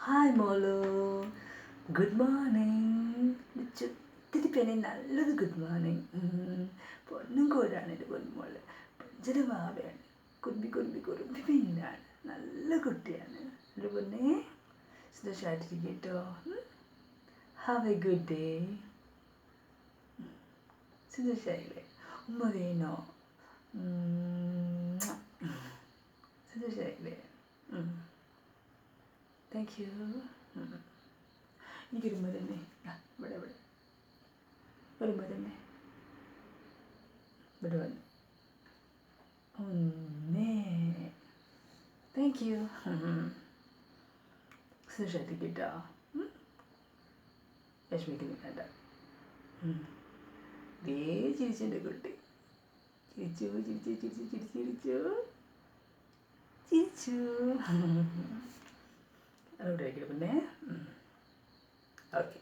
Hi മോളു, good morning. ഒത്തിരി പേരെ നല്ലൊരു ഗുഡ് മോർണിംഗ്. പൊന്നും കോരാണ് എൻ്റെ പൊന്നുമോള്, പഞ്ചരമാവയാണ്, കുറുമ്പി പിന്നാണ്, നല്ല കുട്ടിയാണ് എൻ്റെ പൊന്നെ. സന്തോഷമായിട്ടിരിക്കും കേട്ടോ. Have a good day. സന്തോഷമായില്ലേ? ഉമ്മ വേണോ? സന്തോഷമായില്ലേ? Thank you. എനിക്കൊരു ഉമ്മ തന്നെ. ഇവിടെ ഒരു ഉമ്മ തന്നെ. ഇവിടെ വന്നു. ഒന്നേ. Thank you. സന്തോഷമായിട്ടിരിക്കും കേട്ടോ. വിഷമിക്കുന്നു വേണ്ട. ദേ ചിരിച്ചെൻ്റെ കുട്ടി. ചിരിച്ചു. അവിടെ വയ്ക്കണം പിന്നെ. ഓക്കെ.